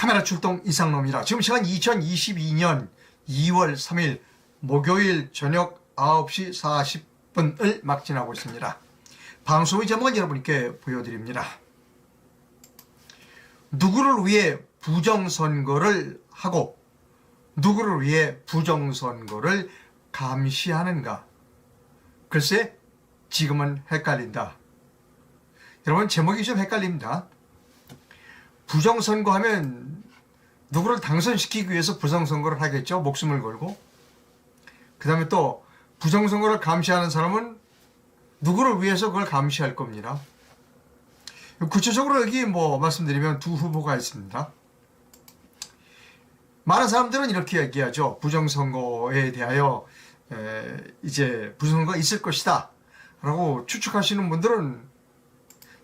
카메라 출동 이상로입니다. 지금 시간 2022년 2월 3일 목요일 저녁 9시 40분을 막 지나고 있습니다. 방송의 제목은 여러분께 보여드립니다. 누구를 위해 부정선거를 하고 누구를 위해 부정선거를 감시하는가? 글쎄 지금은 헷갈린다. 여러분 제목이 좀 헷갈립니다. 부정선거 하면 누구를 당선시키기 위해서 부정선거를 하겠죠. 목숨을 걸고. 그 다음에 또 부정선거를 감시하는 사람은 누구를 위해서 그걸 감시할 겁니다. 구체적으로 여기 말씀드리면 두 후보가 있습니다. 많은 사람들은 이렇게 얘기하죠. 부정선거에 대하여 이제 부정선거가 있을 것이다 라고 추측하시는 분들은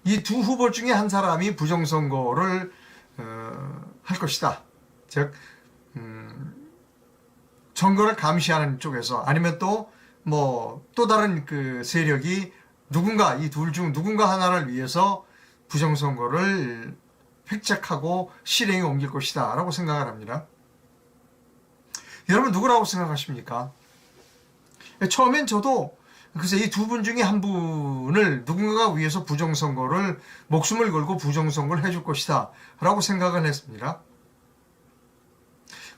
이 두 후보 중에 한 사람이 부정선거를 할 것이다. 즉 선거를 감시하는 쪽에서 아니면 또 다른 그 세력이 누군가 이 둘 중 누군가 하나를 위해서 부정선거를 획책하고 실행에 옮길 것이다 라고 생각을 합니다. 여러분 누구라고 생각하십니까? 처음엔 저도 글쎄 이 두 분 중에 한 분을 누군가가 위해서 부정선거를 목숨을 걸고 부정선거를 해줄 것이다 라고 생각을 했습니다.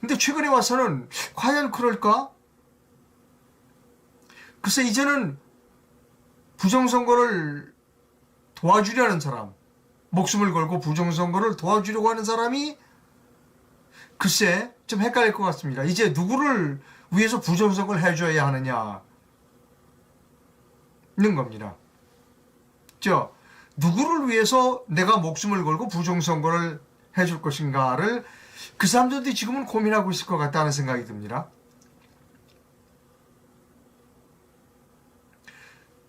근데 최근에 와서는 과연 그럴까? 글쎄 이제는 부정선거를 도와주려는 사람, 목숨을 걸고 부정선거를 도와주려고 하는 사람이 글쎄 좀 헷갈릴 것 같습니다. 이제 누구를 위해서 부정선거를 해줘야 하느냐 는 겁니다. 누구를 위해서 내가 목숨을 걸고 부정선거를 해줄 것인가를 그 사람들도 지금은 고민하고 있을 것 같다는 생각이 듭니다.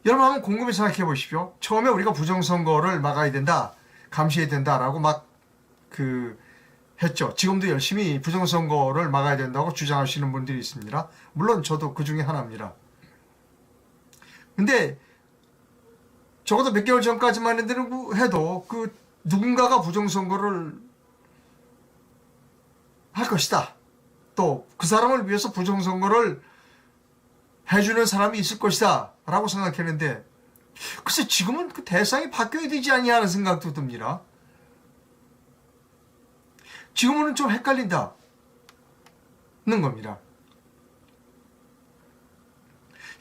여러분 한번 곰곰이 생각해 보십시오. 처음에 우리가 부정선거를 막아야 된다, 감시해야 된다라고 했죠. 지금도 열심히 부정선거를 막아야 된다고 주장하시는 분들이 있습니다. 물론 저도 그 중에 하나입니다. 근데 적어도 몇 개월 전까지만 해도 그 누군가가 부정선거를 할 것이다. 또 그 사람을 위해서 부정선거를 해주는 사람이 있을 것이다 라고 생각했는데 글쎄 지금은 그 대상이 바뀌어야 되지 않냐 하는 생각도 듭니다. 지금은 좀 헷갈린다는 겁니다.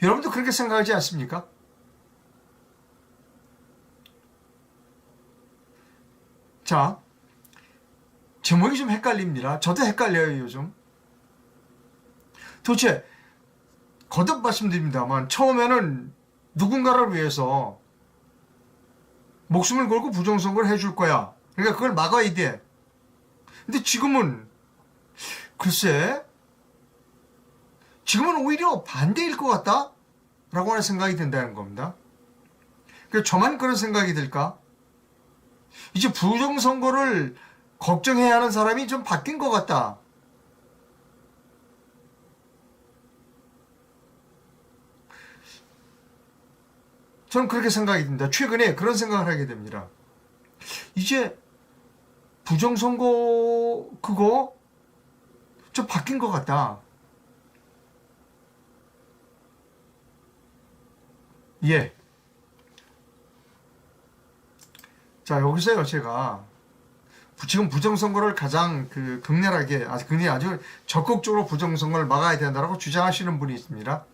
여러분도 그렇게 생각하지 않습니까? 자, 제목이 좀 헷갈립니다. 저도 헷갈려요, 요즘. 도대체, 거듭 말씀드립니다만, 처음에는 누군가를 위해서 목숨을 걸고 부정선거를 해줄 거야. 그러니까 그걸 막아야 돼. 근데 지금은, 글쎄, 지금은 오히려 반대일 것 같다? 라고 하는 생각이 든다는 겁니다. 그러니까 저만 그런 생각이 들까? 이제 부정선거를 걱정해야 하는 사람이 좀 바뀐 것 같다. 저는 그렇게 생각이 듭니다. 최근에 그런 생각을 하게 됩니다. 이제 부정선거 그거 좀 바뀐 것 같다. 예. 자, 여기서요, 제가 지금 부정선거를 가장 극렬하게, 아주 적극적으로 부정선거를 막아야 된다고 주장하시는 분이 있습니다.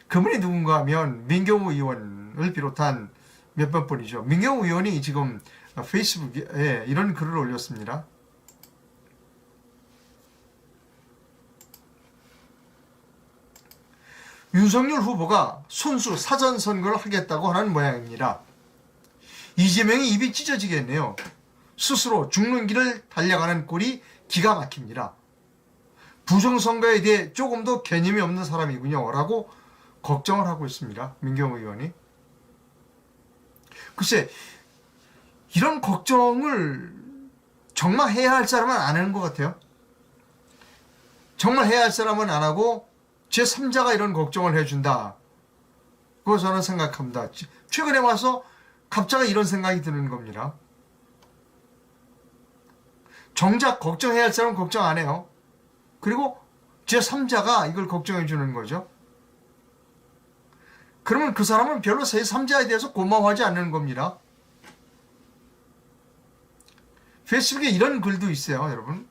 그분이 누군가 하면 민경우 의원을 비롯한 몇몇 분이죠. 민경우 의원이 지금 페이스북에 이런 글을 올렸습니다. 윤석열 후보가 손수 사전선거를 하겠다고 하는 모양입니다. 이재명이 입이 찢어지겠네요. 스스로 죽는 길을 달려가는 꼴이 기가 막힙니다. 부정선거에 대해 조금 더 개념이 없는 사람이군요 라고 걱정을 하고 있습니다. 민경우 의원이. 글쎄 이런 걱정을 정말 해야 할 사람은 안 하는 것 같아요. 정말 해야 할 사람은 안 하고 제3자가 이런 걱정을 해준다. 그거 저는 생각합니다. 최근에 와서 갑자기 이런 생각이 드는 겁니다. 정작 걱정해야 할 사람은 걱정 안 해요. 그리고 제3자가 이걸 걱정해 주는 거죠. 그러면 그 사람은 별로 제3자에 대해서 고마워하지 않는 겁니다. 페이스북에 이런 글도 있어요, 여러분.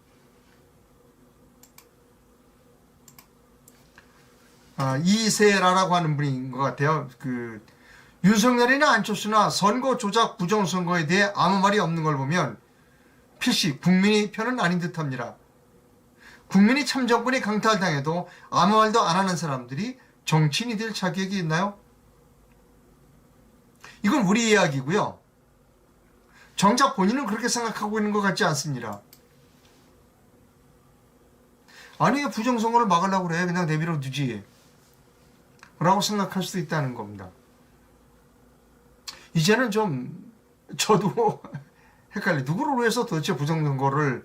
이세라라고 하는 분인 것 같아요. 윤석열이나 안철수나 선거 조작 부정선거에 대해 아무 말이 없는 걸 보면 필시 국민의 편은 아닌 듯합니다. 국민이 참정권이 강탈당해도 아무 말도 안 하는 사람들이 정치인이 될 자격이 있나요? 이건 우리 이야기고요. 정작 본인은 그렇게 생각하고 있는 것 같지 않습니다. 아니, 부정선거를 막으려고 그래. 그냥 내버려 두지. 라고 생각할 수도 있다는 겁니다. 이제는 좀 저도 헷갈려. 누구를 위해서 도대체 부정선거를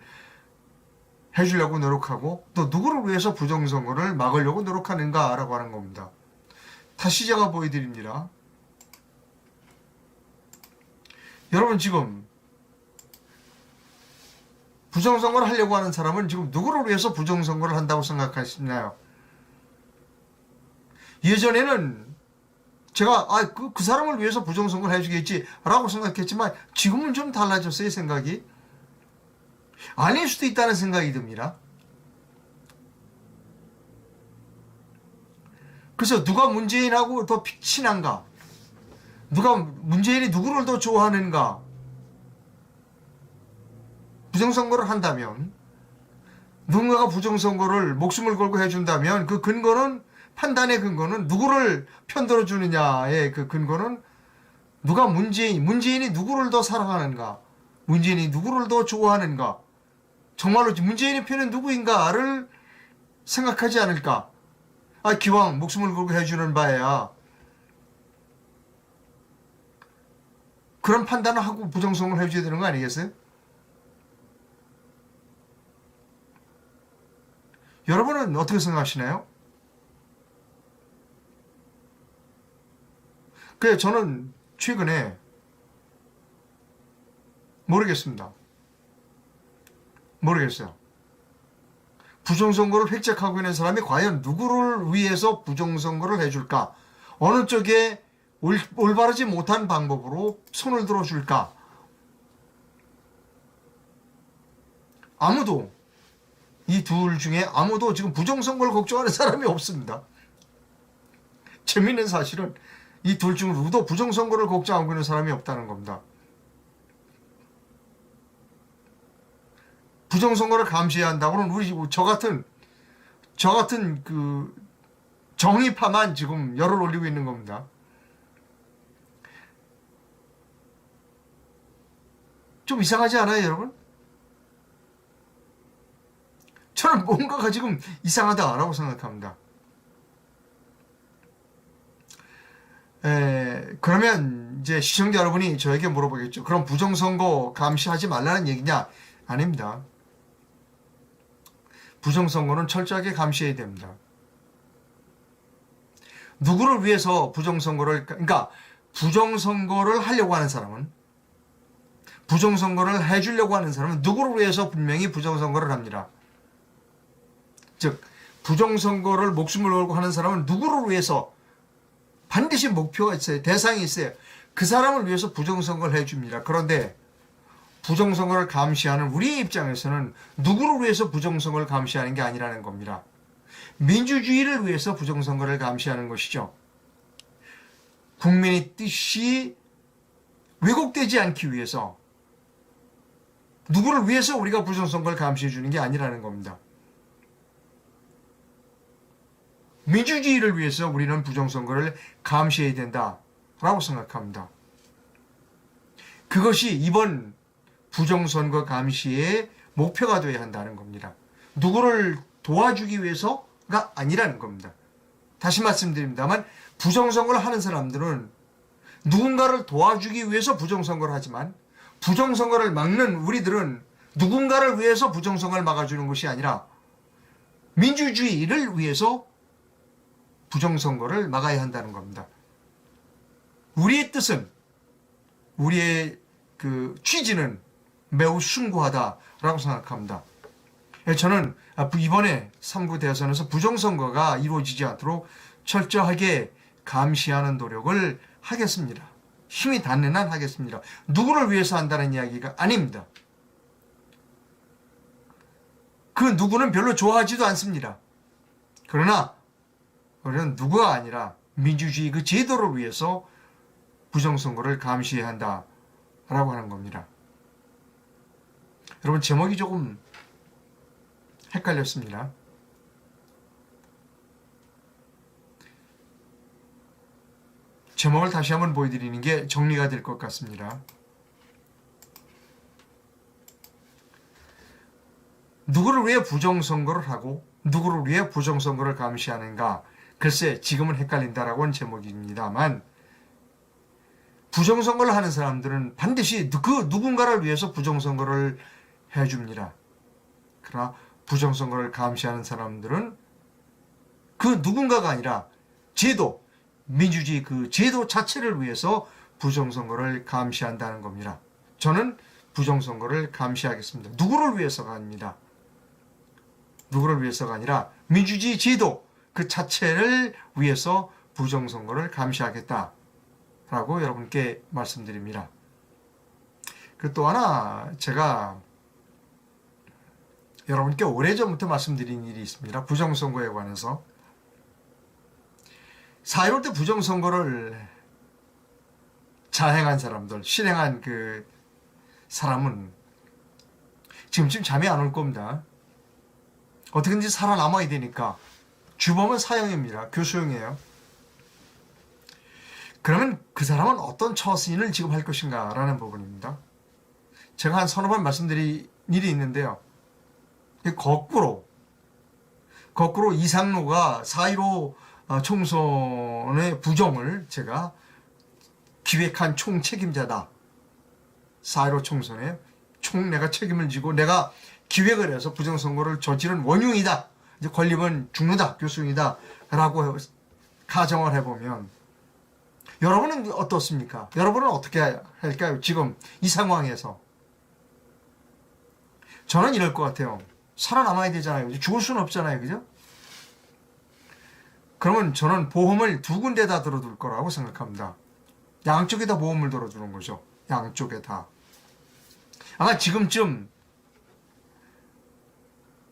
해주려고 노력하고 또 누구를 위해서 부정선거를 막으려고 노력하는가라고 하는 겁니다. 다시 제가 보여드립니다. 여러분, 지금 부정선거를 하려고 하는 사람은 지금 누구를 위해서 부정선거를 한다고 생각하시나요? 예전에는 제가 그 사람을 위해서 부정선거를 해주겠지 라고 생각했지만 지금은 좀 달라졌어요, 생각이. 아닐 수도 있다는 생각이 듭니다. 그래서 누가 문재인하고 더 친한가, 문재인이 누구를 더 좋아하는가, 부정선거를 한다면, 누군가가 부정선거를 목숨을 걸고 해준다면 그 근거는, 판단의 근거는 누구를 편들어 주느냐의 그 근거는 문재인이 누구를 더 사랑하는가, 문재인이 누구를 더 좋아하는가, 정말로 문재인의 편은 누구인가를 생각하지 않을까. 기왕 목숨을 걸고 해주는 바에야 그런 판단을 하고 부정선거를 해줘야 되는 거 아니겠어요? 여러분은 어떻게 생각하시나요? 그래, 저는 최근에 모르겠어요. 부정선거를 획책하고 있는 사람이 과연 누구를 위해서 부정선거를 해줄까? 어느 쪽에 올바르지 못한 방법으로 손을 들어줄까? 아무도, 이 둘 중에 아무도 지금 부정선거를 걱정하는 사람이 없습니다. 재미있는 사실은 이 둘 중 누구도 부정선거를 걱정하고 있는 사람이 없다는 겁니다. 부정선거를 감시해야 한다고는 저 같은 그 정의파만 지금 열을 올리고 있는 겁니다. 좀 이상하지 않아요, 여러분? 저는 뭔가가 지금 이상하다라고 생각합니다. 그러면 이제 시청자 여러분이 저에게 물어보겠죠. 그럼 부정선거 감시하지 말라는 얘기냐? 아닙니다. 부정선거는 철저하게 감시해야 됩니다. 누구를 위해서 부정선거를 하려고 하는 사람은, 부정선거를 해주려고 하는 사람은 누구를 위해서 분명히 부정선거를 합니다. 즉, 부정선거를 목숨을 걸고 하는 사람은 누구를 위해서 반드시 목표가 있어요. 대상이 있어요. 그 사람을 위해서 부정선거를 해줍니다. 그런데 부정선거를 감시하는 우리의 입장에서는 누구를 위해서 부정선거를 감시하는 게 아니라는 겁니다. 민주주의를 위해서 부정선거를 감시하는 것이죠. 국민의 뜻이 왜곡되지 않기 위해서, 누구를 위해서 우리가 부정선거를 감시해 주는 게 아니라는 겁니다. 민주주의를 위해서 우리는 부정선거를 감시해야 된다라고 생각합니다. 그것이 이번 부정선거 감시의 목표가 되어야 한다는 겁니다. 누구를 도와주기 위해서가 아니라는 겁니다. 다시 말씀드립니다만, 부정선거를 하는 사람들은 누군가를 도와주기 위해서 부정선거를 하지만, 부정선거를 막는 우리들은 누군가를 위해서 부정선거를 막아주는 것이 아니라 민주주의를 위해서 부정선거를 막아야 한다는 겁니다. 우리의 뜻은, 우리의 그 취지는 매우 숭고하다 라고 생각합니다. 저는 이번에 3구 대선에서 부정선거가 이루어지지 않도록 철저하게 감시하는 노력을 하겠습니다. 힘이 닿는 한 하겠습니다. 누구를 위해서 한다는 이야기가 아닙니다. 그 누구는 별로 좋아하지도 않습니다. 그러나 우리는 누구가 아니라 민주주의 그 제도를 위해서 부정선거를 감시해야 한다라고 하는 겁니다. 여러분, 제목이 조금 헷갈렸습니다. 제목을 다시 한번 보여드리는 게 정리가 될 것 같습니다. 누구를 위해 부정선거를 하고 누구를 위해 부정선거를 감시하는가? 글쎄, 지금은 헷갈린다라고 하는 제목입니다만, 부정선거를 하는 사람들은 반드시 그 누군가를 위해서 부정선거를 해줍니다. 그러나 부정선거를 감시하는 사람들은 그 누군가가 아니라 제도, 민주주의 그 제도 자체를 위해서 부정선거를 감시한다는 겁니다. 저는 부정선거를 감시하겠습니다. 누구를 위해서가 아닙니다. 누구를 위해서가 아니라 민주주의 제도 그 자체를 위해서 부정선거를 감시하겠다라고 여러분께 말씀드립니다. 그 또 하나 제가 여러분께 오래전부터 말씀드린 일이 있습니다. 부정선거에 관해서. 4.15 때 부정선거를 자행한 사람들, 실행한 그 사람은 지금쯤 잠이 안 올 겁니다. 어떻게든지 살아남아야 되니까. 주범은 사형입니다. 교수형이에요. 그러면 그 사람은 어떤 처신을 지급할 것인가 라는 부분입니다. 제가 한 서너 번 말씀드린 일이 있는데요. 거꾸로 이상로가 4.15 총선의 부정을 제가 기획한 총책임자다. 4.15 총선에 내가 책임을 지고 내가 기획을 해서 부정선거를 저지른 원흉이다. 이제 걸리면 죽는다. 교수형이다. 라고 가정을 해보면 여러분은 어떻습니까? 여러분은 어떻게 할까요? 지금 이 상황에서. 저는 이럴 것 같아요. 살아남아야 되잖아요. 죽을 수는 없잖아요. 그죠? 그러면 저는 보험을 두 군데다 들어둘 거라고 생각합니다. 양쪽에다 보험을 들어두는 거죠. 양쪽에 다. 아마 지금쯤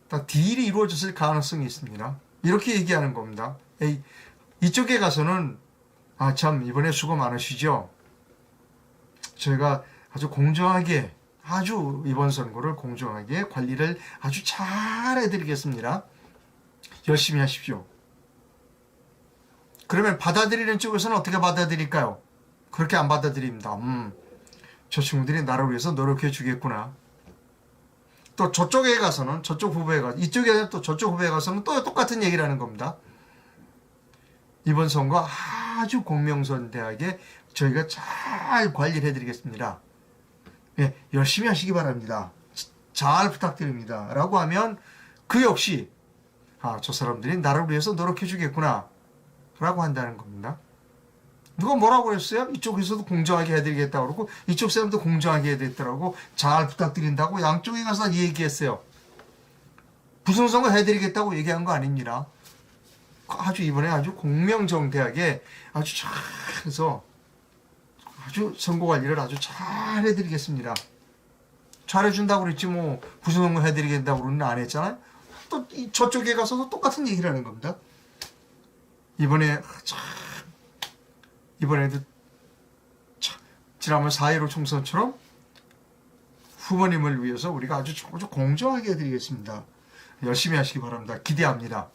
다 딜이 이루어졌을 가능성이 있습니다. 이렇게 얘기하는 겁니다. 이쪽에 가서는 참 이번에 수고 많으시죠. 저희가 아주 공정하게 이번 선거를 공정하게 관리를 아주 잘 해드리겠습니다. 열심히 하십시오. 그러면 받아들이는 쪽에서는 어떻게 받아들일까요? 그렇게 안 받아들입니다. 저 친구들이 나를 위해서 노력해 주겠구나. 또 저쪽에 가서는 이쪽에 또 저쪽 후보에 가서는 또 똑같은 얘기를 하는 겁니다. 이번 선거 아주 공명선대하게 저희가 잘 관리를 해드리겠습니다. 예, 열심히 하시기 바랍니다. 잘 부탁드립니다. 라고 하면 그 역시 저 사람들이 나를 위해서 노력해 주겠구나 라고 한다는 겁니다. 누가 뭐라고 했어요? 이쪽에서도 공정하게 해드리겠다고 그러고 이쪽 사람도 공정하게 해드리겠다고 잘 부탁드린다고 양쪽에 가서 얘기했어요. 부정선거 해드리겠다고 얘기한 거 아닙니다. 이번에 아주 공명정대하게 아주 잘해서 아주 선거 관리를 아주 잘 해드리겠습니다. 잘해준다고 그랬지 뭐 부정선거 해드리겠다고는 안 했잖아요. 또 저쪽에 가서도 똑같은 얘기를 하는 겁니다. 이번에도 지난번 4.15 총선처럼 후보님을 위해서 우리가 아주 공정하게 해드리겠습니다. 열심히 하시기 바랍니다. 기대합니다.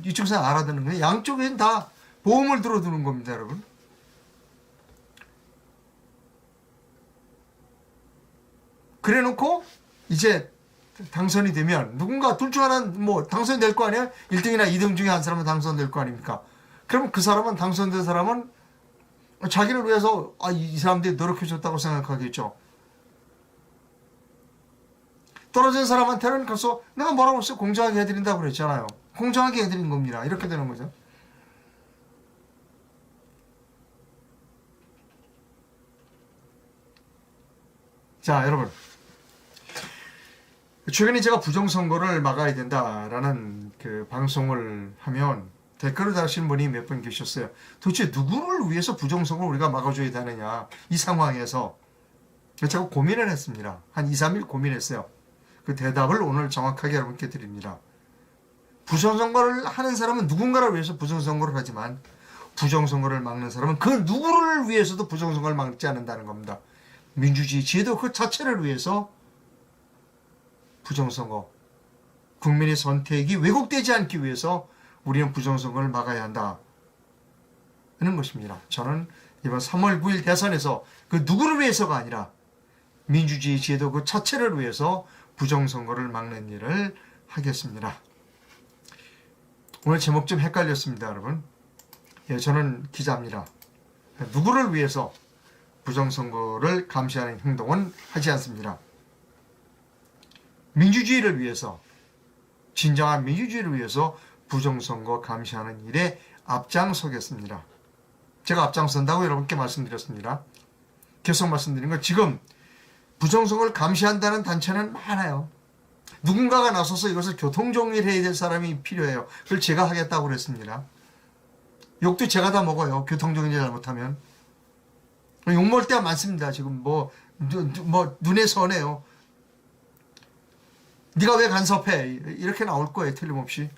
이쪽에서 알아듣는 거예요. 양쪽에는 다 보험을 들어두는 겁니다, 여러분. 그래 놓고 이제 당선이 되면 누군가 둘 중 하나는 뭐 당선이 될 거 아니에요? 1등이나 2등 중에 한 사람은 당선될 거 아닙니까? 그럼 그 사람은 당선된 사람은 자기를 위해서 이 사람들이 노력해줬다고 생각하겠죠. 떨어진 사람한테는 가서 내가 뭐라고 했어요? 공정하게 해드린다고 그랬잖아요. 공정하게 해드린 겁니다. 이렇게 되는 거죠. 자, 여러분. 최근에 제가 부정선거를 막아야 된다라는 그 방송을 하면 댓글을 다신 분이 몇 분 계셨어요. 도대체 누구를 위해서 부정선거를 우리가 막아줘야 되느냐, 이 상황에서. 제가 고민을 했습니다. 한 2, 3일 고민했어요. 그 대답을 오늘 정확하게 여러분께 드립니다. 부정선거를 하는 사람은 누군가를 위해서 부정선거를 하지만 부정선거를 막는 사람은 그 누구를 위해서도 부정선거를 막지 않는다는 겁니다. 민주주의 제도 그 자체를 위해서 부정선거, 국민의 선택이 왜곡되지 않기 위해서 우리는 부정선거를 막아야 한다는 것입니다. 저는 이번 3월 9일 대선에서 그 누구를 위해서가 아니라 민주주의 제도 그 자체를 위해서 부정선거를 막는 일을 하겠습니다. 오늘 제목 좀 헷갈렸습니다, 여러분. 예, 저는 기자입니다. 누구를 위해서 부정선거를 감시하는 행동은 하지 않습니다. 민주주의를 위해서, 진정한 민주주의를 위해서 부정선거 감시하는 일에 앞장서겠습니다. 제가 앞장선다고 여러분께 말씀드렸습니다. 계속 말씀드린 건 지금 부정선거를 감시한다는 단체는 많아요. 누군가가 나서서 이것을 교통정리를 해야 될 사람이 필요해요. 그걸 제가 하겠다고 그랬습니다. 욕도 제가 다 먹어요. 교통정리 잘못하면. 욕먹을 때가 많습니다. 지금 눈에 선해요. 네가 왜 간섭해? 이렇게 나올 거예요. 틀림없이.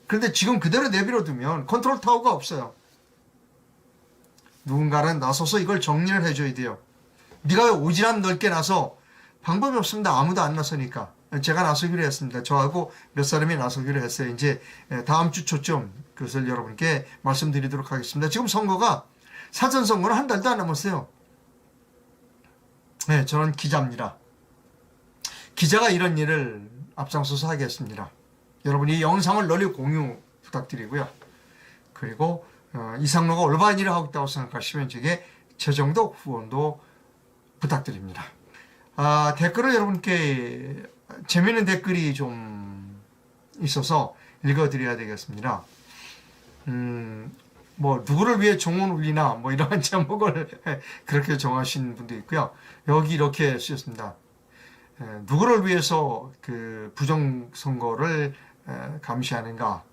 그런데 지금 그대로 내버려두면 컨트롤 타워가 없어요. 누군가는 나서서 이걸 정리를 해줘야 돼요. 네가 왜 오지랖 넓게 나서? 방법이 없습니다. 아무도 안 나서니까. 제가 나서기로 했습니다. 저하고 몇 사람이 나서기로 했어요. 이제 다음 주 초쯤 그것을 여러분께 말씀드리도록 하겠습니다. 지금 선거가, 사전선거는 한 달도 안 남았어요. 네, 저는 기자입니다. 기자가 이런 일을 앞장서서 하겠습니다. 여러분이 이 영상을 널리 공유 부탁드리고요. 그리고 이상로가 올바른 일을 하고 있다고 생각하시면 제게 재정도 후원도 부탁드립니다. 댓글을 여러분께 재미있는 댓글이 좀 있어서 읽어드려야 되겠습니다. 누구를 위해 종은 울리나 이러한 제목을 그렇게 정하신 분도 있고요. 여기 이렇게 쓰셨습니다. 누구를 위해서 그 부정선거를 감시하는가?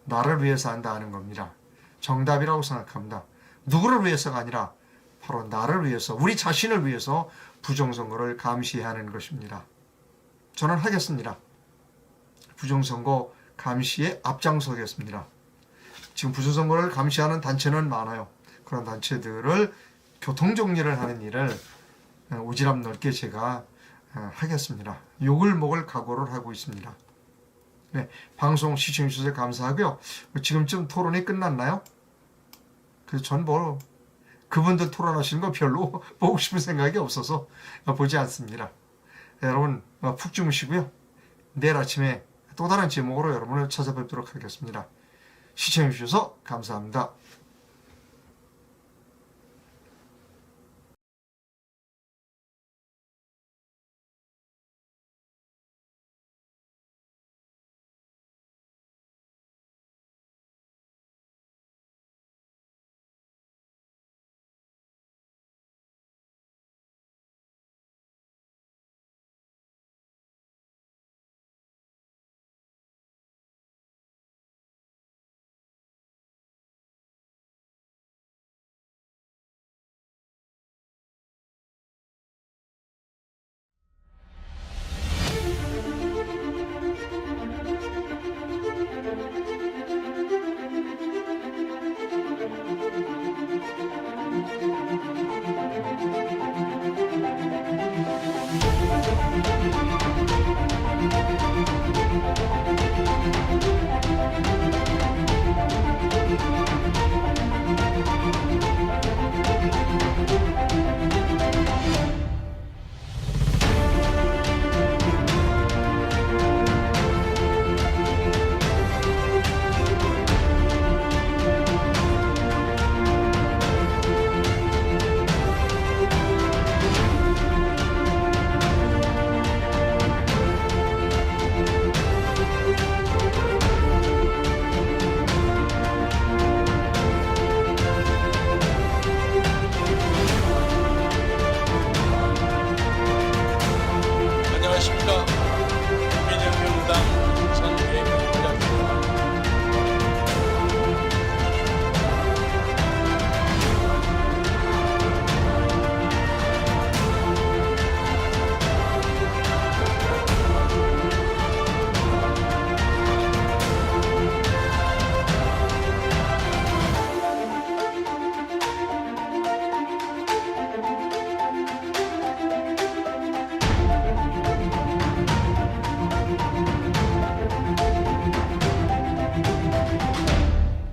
나를 위해서 한다 하는 겁니다. 정답이라고 생각합니다. 누구를 위해서가 아니라 바로 나를 위해서, 우리 자신을 위해서 부정선거를 감시하는 것입니다. 저는 하겠습니다. 부정선거 감시에 앞장서겠습니다. 지금 부정선거를 감시하는 단체는 많아요. 그런 단체들을 교통정리를 하는 일을 오지랖 넓게 제가 하겠습니다. 욕을 먹을 각오를 하고 있습니다. 네, 방송 시청해주셔서 감사하고요. 지금쯤 토론이 끝났나요? 그래서 전 그분들 토론하시는 거 별로 보고 싶은 생각이 없어서 보지 않습니다. 여러분 푹 주무시고요. 내일 아침에 또 다른 제목으로 여러분을 찾아뵙도록 하겠습니다. 시청해주셔서 감사합니다.